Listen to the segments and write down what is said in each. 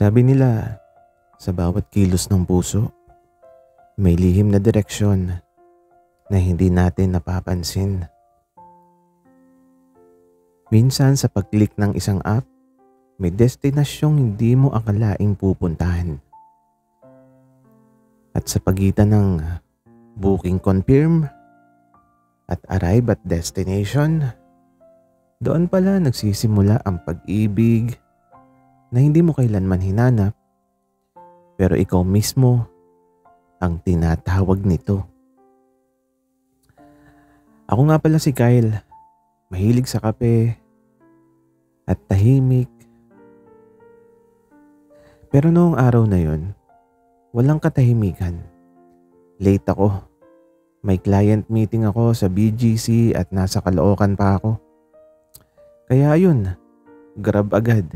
Sabi nila, sa bawat kilos ng puso, may lihim na direksyon na hindi natin napapansin. Minsan sa pag-click ng isang app, may destinasyong hindi mo akalaing pupuntahan. At sa pagitan ng booking confirm at arrive at destination, doon pala nagsisimula ang pag-ibig na hindi mo kailanman hinanap, pero ikaw mismo ang tinatawag nito. Ako nga pala si Kyle, mahilig sa kape at tahimik. Pero noong araw na yon, walang katahimikan. Late ako. May client meeting ako sa BGC at nasa Caloocan pa ako. Kaya ayun, grab agad.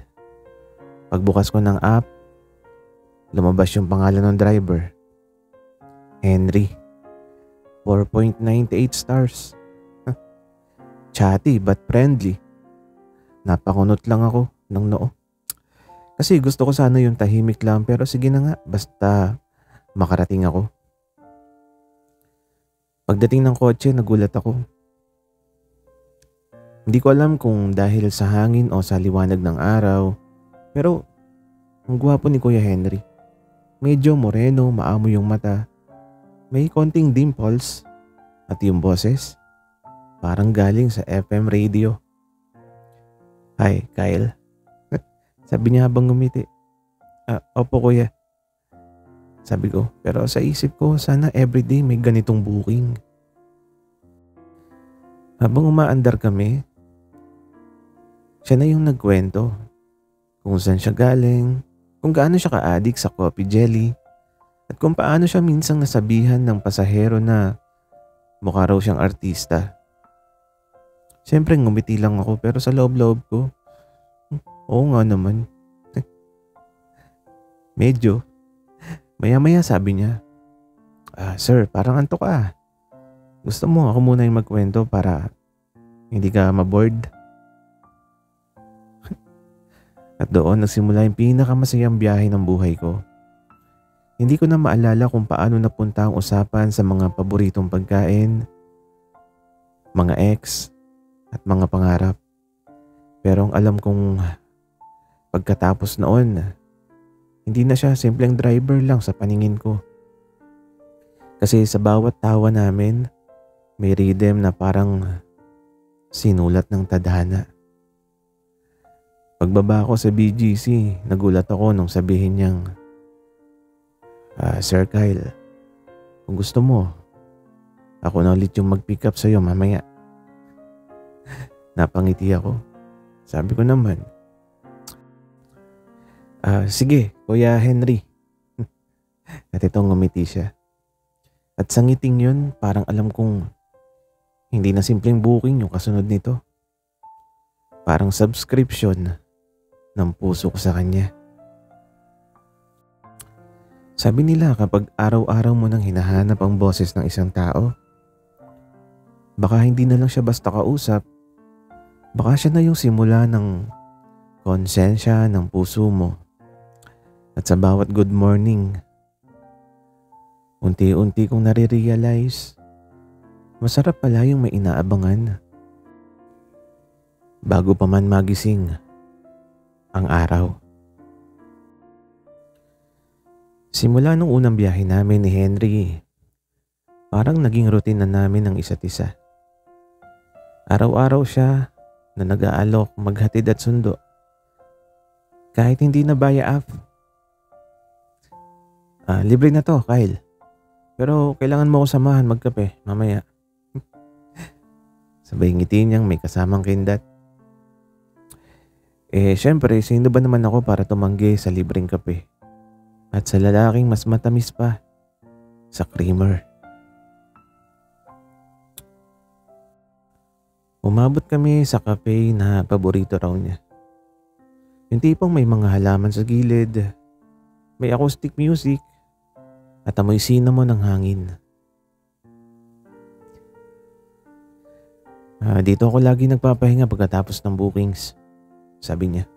Pagbukas ko ng app, lumabas yung pangalan ng driver. Henry. 4.98 stars. Chatty but friendly. Napakunot lang ako ng noo. Kasi gusto ko sana yung tahimik lang, pero sige na nga, basta makarating ako. Pagdating ng kotse, nagulat ako. Hindi ko alam kung dahil sa hangin o sa liwanag ng araw, pero ang gwapo ni Kuya Henry. Medyo moreno, maamo yung mata. May konting dimples at yung boses parang galing sa FM radio. Hi, Kyle. Sabi niya habang ngumiti. Opo kuya. Sabi ko, pero sa isip ko sana everyday may ganitong booking. Habang umaandar kami, siya na yung nagkwento kung saan siya galing, kung gaano siya ka-addict sa coffee jelly, at kung paano siya minsang nasabihan ng pasahero na mukha raw siyang artista. Siyempre ngumiti lang ako, pero sa loob-loob ko, oo nga naman. Medyo. Maya-maya sabi niya, sir, parang antok ka. Gusto mo ako muna yung magkwento para hindi ka maboard? At doon nagsimula yung pinakamasayang biyahe ng buhay ko. Hindi ko na maalala kung paano napunta ang usapan sa mga paboritong pagkain, mga ex, at mga pangarap. Pero ang alam kong pagkatapos noon, hindi na siya simpleng driver lang sa paningin ko. Kasi sa bawat tawa namin, may rhythm na parang sinulat ng tadhana. Pagbaba ko sa BGC, nagulat ako nung sabihin niyang, Sir Kyle, kung gusto mo, ako na ulit yung mag-pick up sa'yo mamaya. Napangiti ako. Sabi ko naman, sige, Kuya Henry. At itong ngumiti siya. At sa ngiting yun, parang alam kong hindi na simpleng booking yung kasunod nito. Parang subscription ng puso ko sa kanya. Sabi nila kapag araw-araw mo nang hinahanap ang boses ng isang tao, baka hindi na lang siya basta kausap, baka siya na yung simula ng konsensya ng puso mo. At sa bawat good morning, unti-unti kong nare-realize, masarap pala yung may inaabangan. Bago pa man magising ang araw. Simula nung unang biyahe namin ni Henry, parang naging routine na namin ang isa't isa. Araw-araw siya na nag-aalok, maghatid at sundo. Kahit hindi na via app. Libre na to, Kyle. Pero kailangan mo ako samahan magkape mamaya. Sabay ngiti niyang may kasamang kindat. Syempre, sino ba naman ako para tumanggi sa libreng kape? At sa lalaking mas matamis pa, sa creamer. Umabot kami sa cafe na paborito raw niya. Yung tipong may mga halaman sa gilid, may acoustic music, at amoy cinnamon ng hangin. Dito ako lagi nagpapahinga pagkatapos ng bookings, sabi niya.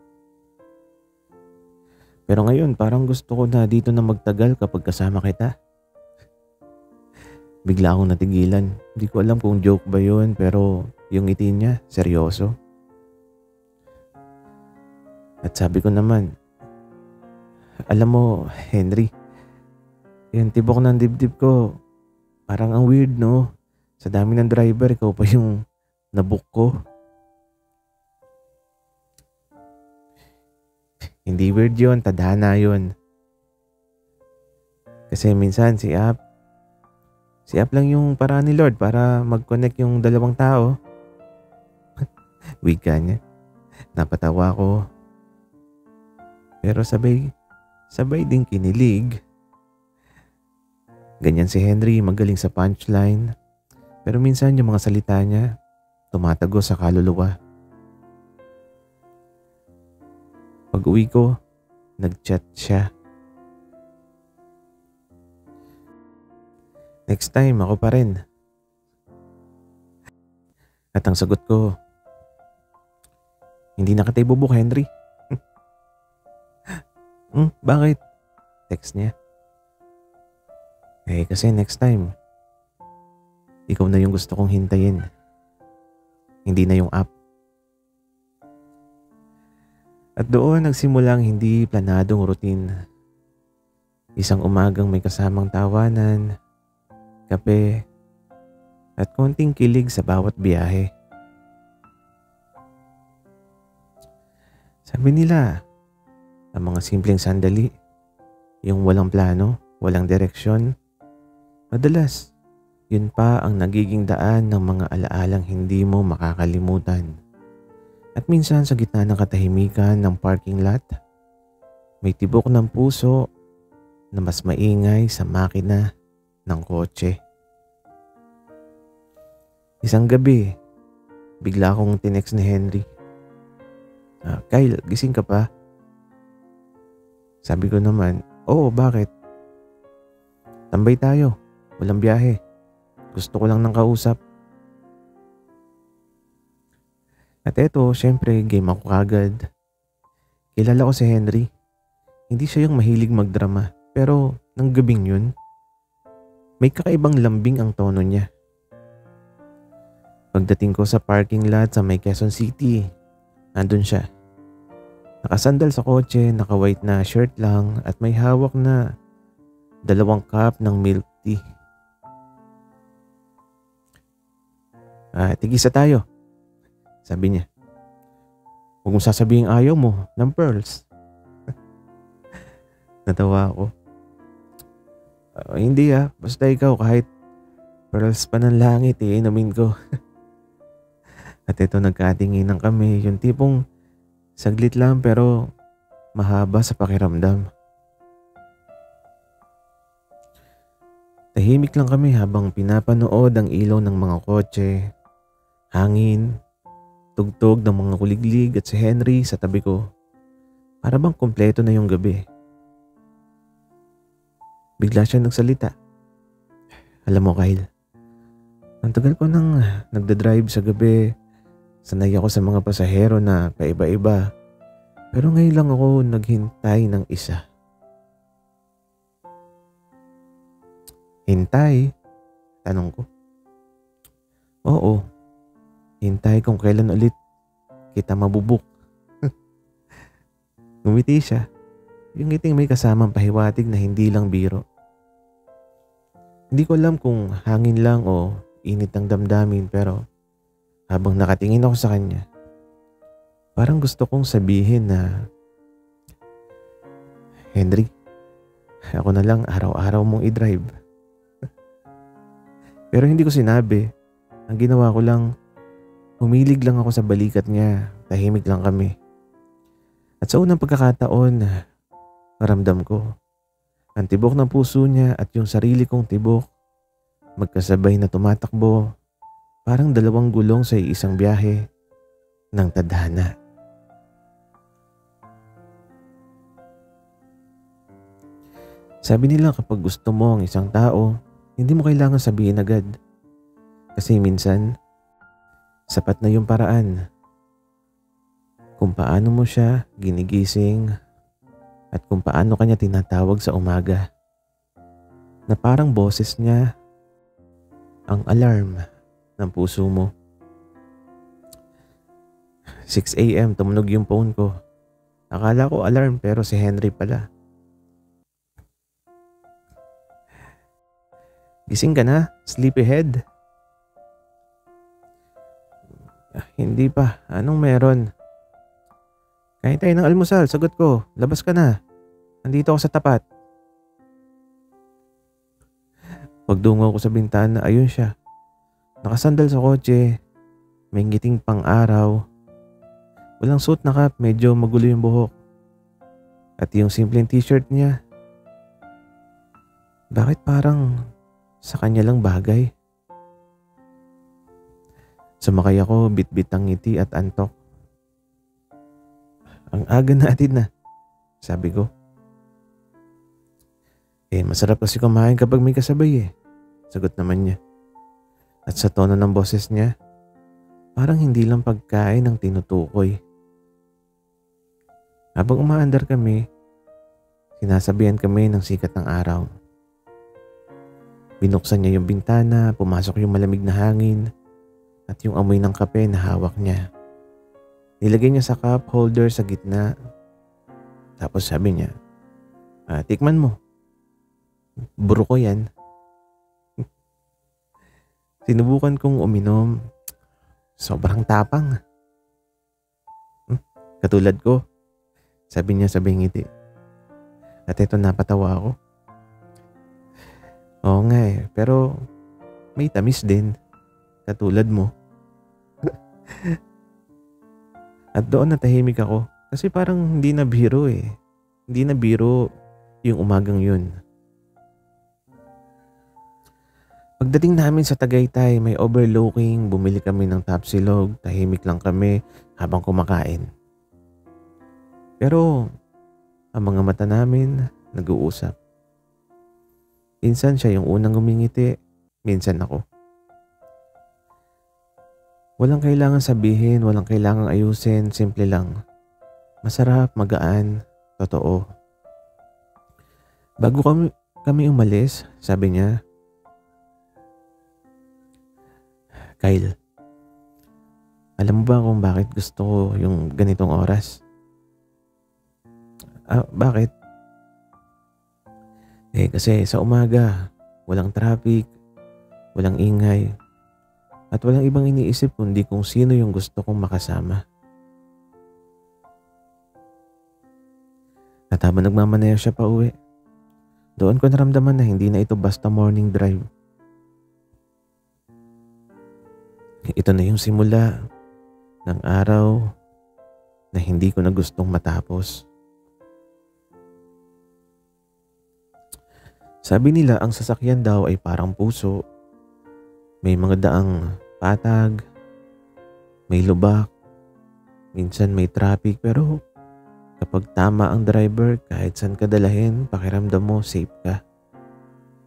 Pero ngayon parang gusto ko na dito na magtagal kapag kasama kita. Bigla akong natigilan. Hindi ko alam kung joke ba yun pero yung ngiti niya seryoso. At sabi ko naman, alam mo Henry, yung tibok ng dibdib ko parang ang weird no. Sa dami ng driver ikaw pa yung nabook ko. Hindi weird yun, tadhana yun. Kasi minsan si App lang yung paraan ni Lord para mag-connect yung dalawang tao. Wika niya. Napatawa ko. Pero sabay din kinilig. Ganyan si Henry, magaling sa punchline. Pero minsan yung mga salita niya, tumatago sa kaluluwa. Pag uwi ko, nag-chat siya. Next time, ako pa rin. At ang sagot ko, hindi na kita ibubuk, Henry. Bakit? Text niya. Kasi next time, ikaw na yung gusto kong hintayin. Hindi na yung app. At doon nagsimula ang hindi planadong routine. Isang umagang may kasamang tawanan, kape, at konting kilig sa bawat biyahe. Sabi nila, ang mga simpleng sandali, yung walang plano, walang direksyon, madalas, yun pa ang nagiging daan ng mga alaalang hindi mo makakalimutan. At minsan sa gitna ng katahimikan ng parking lot, may tibok ng puso na mas maingay sa makina ng kotse. Isang gabi, bigla akong tinext ni Henry. Kyle, gising ka pa? Sabi ko naman, oo, bakit? Tambay tayo, walang biyahe. Gusto ko lang ng kausap. At eto, syempre, game ako kagad. Kilala ko si Henry. Hindi siya yung mahilig magdrama. Pero, nang gabing yun, may kakaibang lambing ang tono niya. Pagdating ko sa parking lot sa may Quezon City, andun siya. Nakasandal sa kotse, naka-white na shirt lang at may hawak na 2 cup ng milk tea. Tigisa tayo. Sabi niya. Huwag mong sasabihin ayaw mo ng pearls. Natawa ako. Hindi basta ikaw kahit pearls pa ng langit inumin ko. At ito nagkatinginan kami, yung tipong saglit lang pero mahaba sa pakiramdam. Tahimik lang kami habang pinapanood ang ilaw ng mga kotse, hangin, tugtog ng mga kuliglig at si Henry sa tabi ko. Para bang kumpleto na yung gabi. Bigla siya nagsalita. Alam mo Kyle, ang tagal ko nang nagdadrive sa gabi. Sanay ako sa mga pasahero na paiba-iba. Pero ngayon lang ako naghintay ng isa. Hintay? Tanong ko. Oo. Hintay kung kailan ulit kita mabubuk. Ngumiti siya. Yung ngiting may kasamang pahiwatig na hindi lang biro. Hindi ko alam kung hangin lang o init ang damdamin pero habang nakatingin ako sa kanya, parang gusto kong sabihin na, Henry, ako na lang araw-araw mong i-drive. Pero hindi ko sinabi. Ang ginawa ko lang, humilig lang ako sa balikat niya. Tahimik lang kami. At sa unang pagkakataon, maramdam ko ang tibok ng puso niya at yung sarili kong tibok magkasabay na tumatakbo, parang 2 gulong sa isang biyahe ng tadhana. Sabi nila kapag gusto mo ang isang tao, hindi mo kailangan sabihin agad. Kasi minsan, sapat na yung paraan. Kung paano mo siya ginigising at kung paano kanya tinatawag sa umaga na parang boses niya ang alarm ng puso mo. 6 a.m. tumunog yung phone ko. Akala ko alarm pero si Henry pala. Gising ka na? Sleepyhead? Hindi pa. Anong meron? Kain tayo ng almusal. Sagot ko. Labas ka na. Nandito ako sa tapat. Pagdungaw ko sa bintana, ayun siya. Nakasandal sa kotse. May ngiting pang araw. Walang suit na cap. Medyo magulo yung buhok. At yung simpleng t-shirt niya. Bakit parang sa kanya lang bagay? Sumakay ako, bit-bit ang ngiti at antok. Ang aga natin na, sabi ko. Masarap kasi kumain kapag may kasabay sagot naman niya. At sa tono ng boses niya, parang hindi lang pagkain ang tinutukoy. Habang umaandar kami, sinasabihan kami ng sikat ng araw. Binuksan niya yung bintana, pumasok yung malamig na hangin at yung amoy ng kape na hawak niya. Nilagay niya sa cup holder sa gitna. Tapos sabi niya, tikman mo. Buro ko yan. Sinubukan kong uminom. Sobrang tapang. Katulad ko, sabi niya sa ngiti. At ito napatawa ako. Oo nga pero may tamis din. Katulad mo. At doon natahimik ako kasi parang hindi na biro Hindi na biro yung umagang yun. Pagdating namin sa Tagaytay, may overlooking, bumili kami ng tapsilog, tahimik lang kami habang kumakain. Pero ang mga mata namin nag-uusap. Minsan siya yung unang ngumingiti, minsan ako. Walang kailangan sabihin, walang kailangang ayusin, simple lang. Masarap, magaan, totoo. Bago kami umalis, sabi niya, Kyle, alam mo ba kung bakit gusto ko yung ganitong oras? Bakit? Kasi sa umaga, walang traffic, walang ingay, at walang ibang iniisip kundi kung sino yung gusto kong makasama. At habang nagmamaneho siya pa uwi, doon ko naramdaman na hindi na ito basta morning drive. Ito na yung simula ng araw na hindi ko na gustong matapos. Sabi nila ang sasakyan daw ay parang puso. May mga daang patag, may lubak, minsan may traffic pero kapag tama ang driver kahit saan ka dalahin, pakiramdam mo safe ka.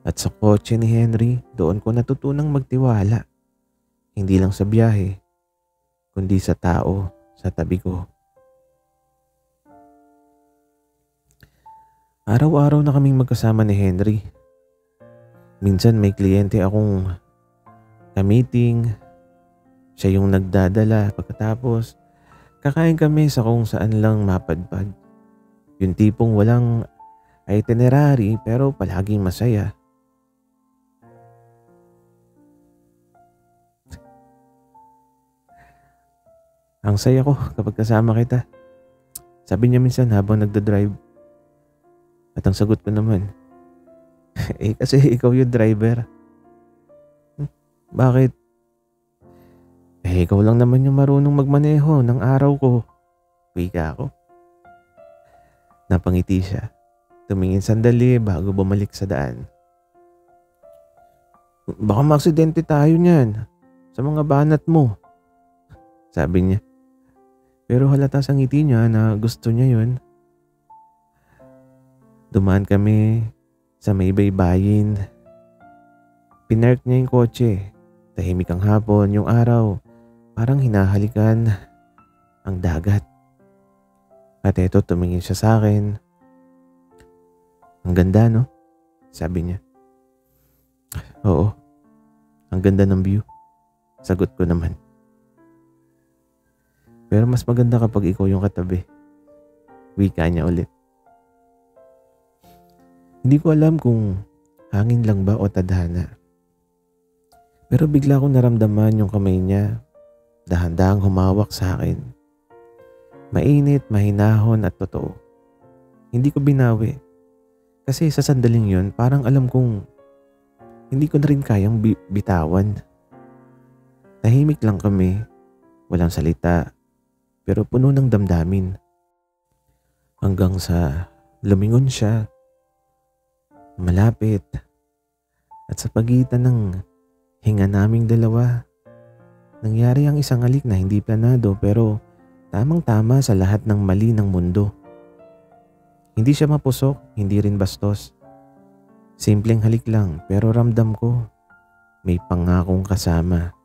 At sa kotse ni Henry, doon ko natutunang magtiwala. Hindi lang sa biyahe, kundi sa tao sa tabi ko. Araw-araw na kaming magkasama ni Henry. Minsan may kliyente akong ka-meeting, siya yung nagdadala pagkatapos kakain kami sa kung saan lang mapadpad. Yung tipong walang itinerary pero palaging masaya. Ang saya ko kapag kasama kita. Sabi niya minsan habang nagdadrive. At ang sagot ko naman, kasi ikaw yung driver. Bakit? Ikaw lang naman yung marunong magmaneho ng araw ko. Wika ako. Napangiti siya. Tumingin sandali bago bumalik sa daan. Baka maaksidente tayo niyan sa mga banat mo, sabi niya. Pero halata sa ngiti niya na gusto niya yun. Dumaan kami sa may baybayin. Pinark niya yung kotse. Tahimik ang hapon, yung araw. Parang hinahalikan ang dagat. At eto tumingin siya sa akin. Ang ganda, no? Sabi niya. Oo, ang ganda ng view. Sagot ko naman. Pero mas maganda kapag ikaw yung katabi. Wika niya ulit. Hindi ko alam kung hangin lang ba o tadhana. Pero bigla kong naramdaman yung kamay niya, dahan-dahang humawak sa akin. Mainit, mahinahon at totoo. Hindi ko binawi. Kasi sa sandaling yun, parang alam kong hindi ko na rin kayang bitawan. Tahimik lang kami, walang salita, pero puno ng damdamin. Hanggang sa lumingon siya, malapit, at sa pagitan ng hinga naming dalawa, nangyari ang isang halik na hindi planado pero tamang-tama sa lahat ng mali ng mundo. Hindi siya mapusok, hindi rin bastos. Simpleng halik lang pero ramdam ko may pangakong kasama.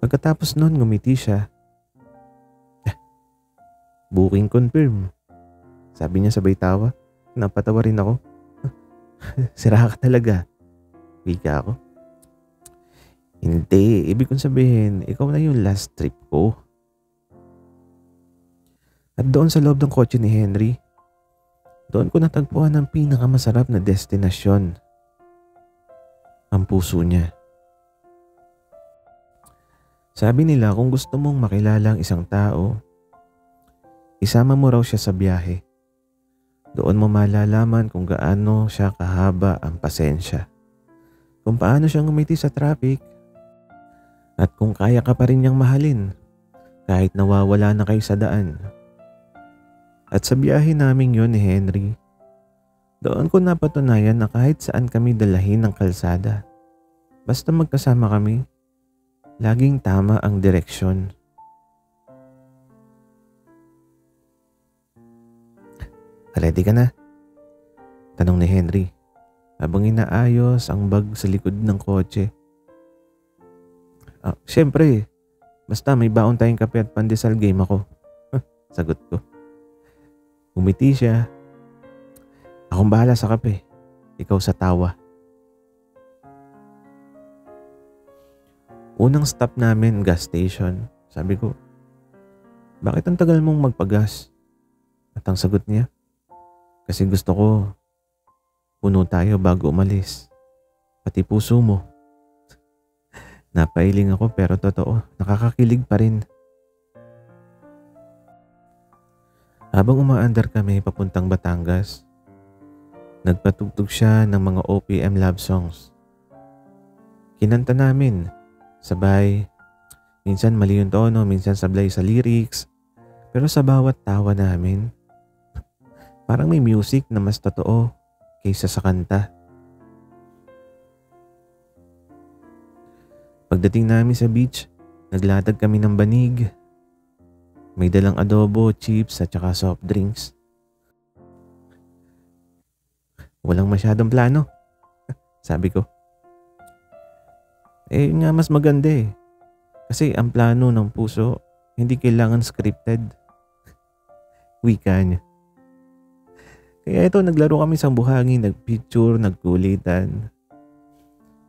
Pagkatapos nun ngumiti siya. Booking confirm. Sabi niya sabay tawa. Napatawa rin ako. Sira ka talaga. Wika ako. Hindi, ibig kong sabihin, ikaw na yung last trip ko. At doon sa loob ng kotse ni Henry, doon ko natagpuan ang pinakamasarap na destinasyon. Ang puso niya. Sabi nila kung gusto mong makilala ang isang tao, isama mo raw siya sa biyahe. Doon mo malalaman kung gaano siya kahaba ang pasensya. Kung paano siya ngumiti sa traffic. At kung kaya ka pa rin niyang mahalin kahit nawawala na kayo sa daan. At sa biyahe naming yun ni Henry, doon ko napatunayan na kahit saan kami dalahin ng kalsada, basta magkasama kami, laging tama ang direksyon. Ready ka na? Tanong ni Henry habang inaayos ang bag sa likod ng kotse. Siyempre, basta may baon tayong kape at pandesal, game ako. Sagot ko. Umiti siya. Akong bahala sa kape, ikaw sa tawa. Unang stop namin, gas station. Sabi ko, bakit ang tagal mong magpagas? At ang sagot niya, kasi gusto ko puno tayo bago umalis. Pati puso mo. Napailing ako pero totoo, nakakakilig pa rin. Habang umaandar kami papuntang Batangas, nagpatugtog siya ng mga OPM love songs. Kinanta namin, sabay, minsan mali yung tono, minsan sablay sa lyrics, pero sa bawat tawa namin, parang may music na mas totoo kaysa sa kanta. Pagdating namin sa beach, naglatag kami ng banig. May dalang adobo, chips at saka soft drinks. Walang masyadong plano, sabi ko. Yun nga mas maganda eh. Kasi ang plano ng puso, hindi kailangan scripted. Wika niya. Kaya ito, naglaro kami sa buhangin, nagpicture, nagkulitan.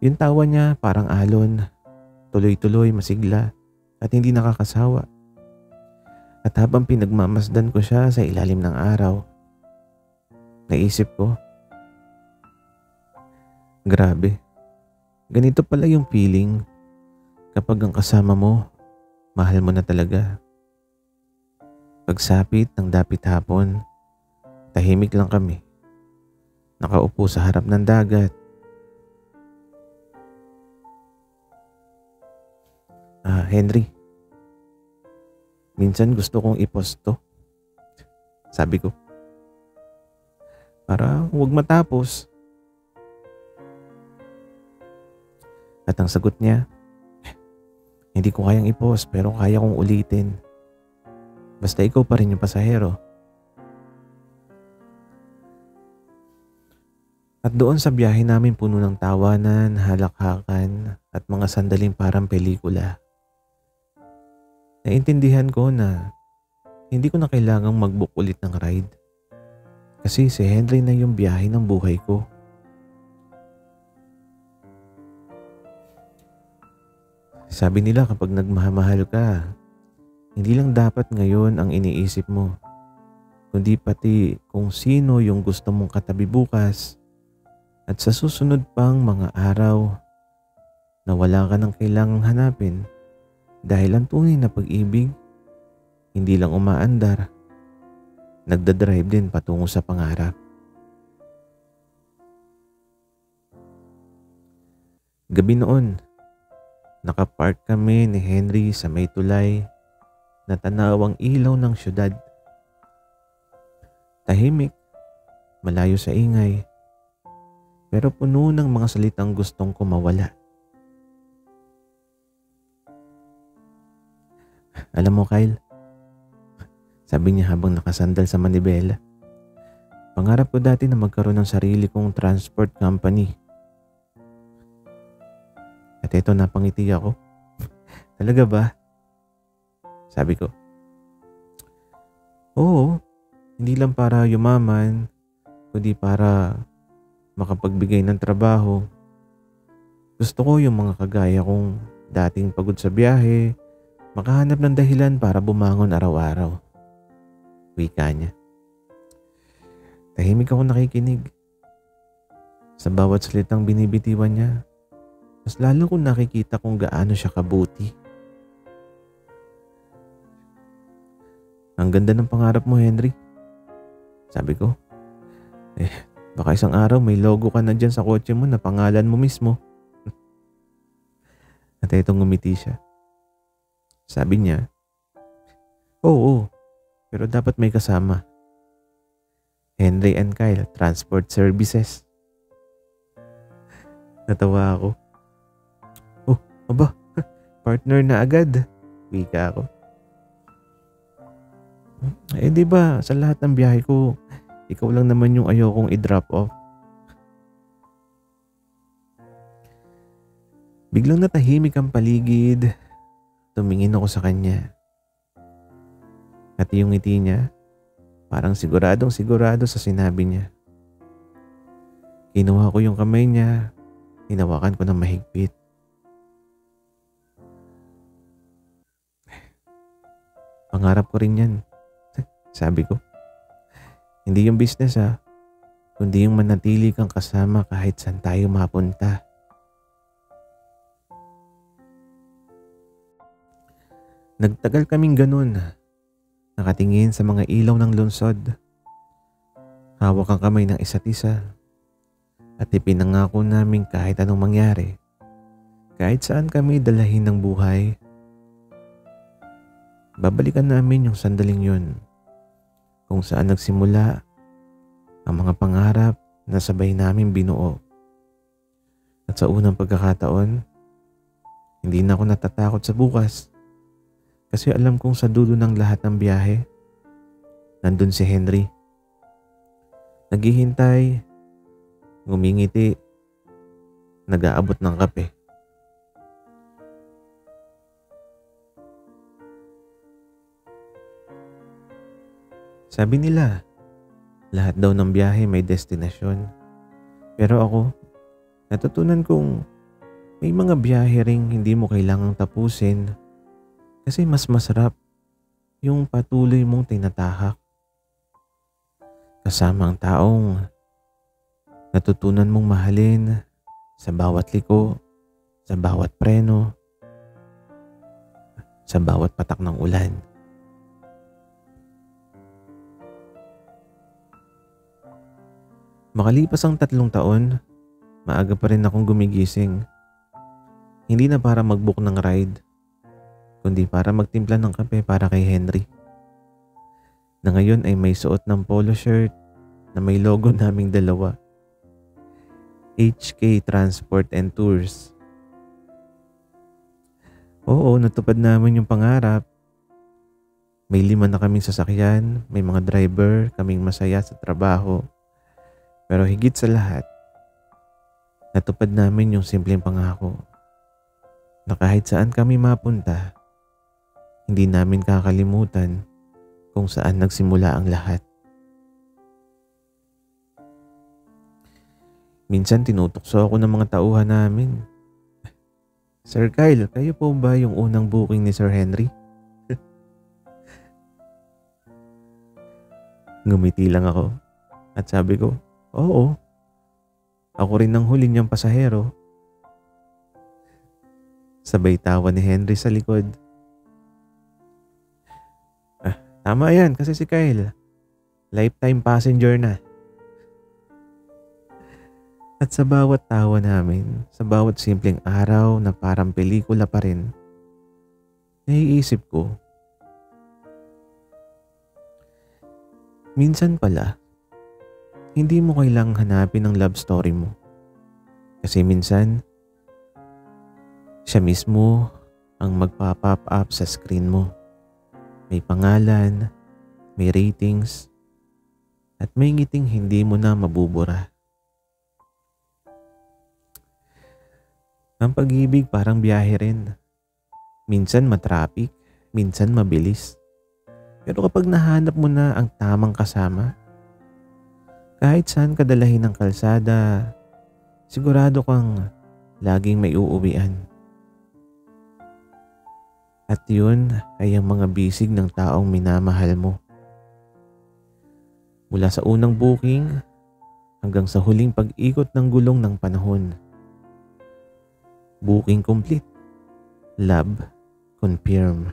Yung tawa niya parang alon, tuloy-tuloy, masigla, at hindi nakakasawa. At habang pinagmamasdan ko siya sa ilalim ng araw, naisip ko, grabe, ganito pala yung feeling kapag ang kasama mo, mahal mo na talaga. Pagsapit ng dapit hapon, tahimik lang kami, nakaupo sa harap ng dagat. Henry, minsan gusto kong i-post to, sabi ko. Para huwag matapos. At ang sagot niya, hindi ko kayang i-post pero kaya kong ulitin. Basta ikaw pa rin yung pasahero. At doon sa biyahe namin puno ng tawanan, halakhakan at mga sandaling parang pelikula. Naintindihan ko na hindi ko na kailangang mag-book ulit ng ride. Kasi si Henry na yung biyahe ng buhay ko. Sabi nila kapag nagmamahal ka, hindi lang dapat ngayon ang iniisip mo, kundi pati kung sino yung gusto mong katabi bukas at sa susunod pang mga araw na wala ka nang kailangang hanapin dahil ang tunay na pag-ibig hindi lang umaandar, nagdadrive din patungo sa pangarap. Gabi noon, nakapark kami ni Henry sa may tulay na tanawang ilaw ng syudad. Tahimik, malayo sa ingay, pero puno ng mga salitang gustong ko mawala. Alam mo, Kyle, sabi niya habang nakasandal sa manibela, pangarap ko dati na magkaroon ng sarili kong transport company. At eto, napangiti ako. Talaga ba? Sabi ko. Oo, hindi lang para yumaman, kundi para makapagbigay ng trabaho. Gusto ko yung mga kagaya kong dating pagod sa biyahe, makahanap ng dahilan para bumangon araw-araw. Wika niya. Tahimik ako nakikinig. Sa bawat salitang binibitiwan niya, mas lalo kong nakikita kung gaano siya kabuti. Ang ganda ng pangarap mo, Henry. Sabi ko. Baka isang araw may logo ka na dyan sa kotse mo na pangalan mo mismo. At etong ngumiti siya. Sabi niya, Oo, pero dapat may kasama. Henry and Kyle Transport Services. Natawa ako. Oh, aba, partner na agad. Wika ako. Di ba sa lahat ng biyahe ko, ikaw lang naman yung ayokong i-drop off. Biglang natahimik ang paligid. Tumingin ako sa kanya. At yung ngiti niya, parang siguradong sigurado sa sinabi niya. Kinuha ko yung kamay niya, hinawakan ko ng mahigpit. Pangarap ko rin yan, sabi ko. Hindi yung business kundi yung manatili kang kasama kahit saan tayo mapunta. Nagtagal kaming ganun, nakatingin sa mga ilaw ng lungsod. Hawak ang kamay ng isa't isa at ipinangako namin kahit anong mangyari, kahit saan kami dalahin ng buhay. Babalikan namin yung sandaling yun, kung saan nagsimula ang mga pangarap na sabay namin binuo. At sa unang pagkakataon, hindi na ako natatakot sa bukas. Kasi alam kong sa dulo ng lahat ng biyahe, nandun si Henry. Naghihintay, ngumingiti, nag-aabot ng kape. Sabi nila, lahat daw ng biyahe may destinasyon. Pero ako, natutunan kong may mga biyahe ring hindi mo kailangang tapusin. Kasi mas masarap yung patuloy mong tinatahak. Kasama ang taong natutunan mong mahalin sa bawat liko, sa bawat preno, sa bawat patak ng ulan. Makalipas ang 3 taon, maaga pa rin akong gumigising. Hindi na para mag-book ng ride, kundi para magtimpla ng kape para kay Henry. Na ngayon ay may suot ng polo shirt na may logo naming dalawa. HK Transport and Tours. Oo, natupad namin yung pangarap. May 5 na kaming sasakyan, may mga driver, kaming masaya sa trabaho. Pero higit sa lahat, natupad namin yung simpleng pangako na kahit saan kami mapunta, hindi namin kakalimutan kung saan nagsimula ang lahat. Minsan tinutokso ako ng mga tauhan namin. Sir Kyle, kayo po ba yung unang booking ni Sir Henry? Ngumiti lang ako at sabi ko, oo, ako rin ang huli niyang pasahero. Sabay tawa ni Henry sa likod. Tama yan kasi si Kyle, lifetime passenger na. At sa bawat tawa namin, sa bawat simpleng araw na parang pelikula pa rin, naiisip ko, minsan pala, hindi mo kailangang hanapin ang love story mo. Kasi minsan, siya mismo ang magpa-pop up sa screen mo. May pangalan, may ratings, at may ngiting hindi mo na mabubura. Ang pag-ibig parang biyahe rin. Minsan matraffic, minsan mabilis. Pero kapag nahanap mo na ang tamang kasama, kahit saan ka dalahin ng kalsada, sigurado kang laging may uuwian. At yun ay ang mga bisig ng taong minamahal mo. Mula sa unang booking hanggang sa huling pag-ikot ng gulong ng panahon. Booking complete. Love confirm.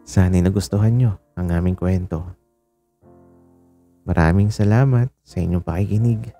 Sana'y nagustuhan nyo ang aming kwento. Maraming salamat sa inyong pakikinig.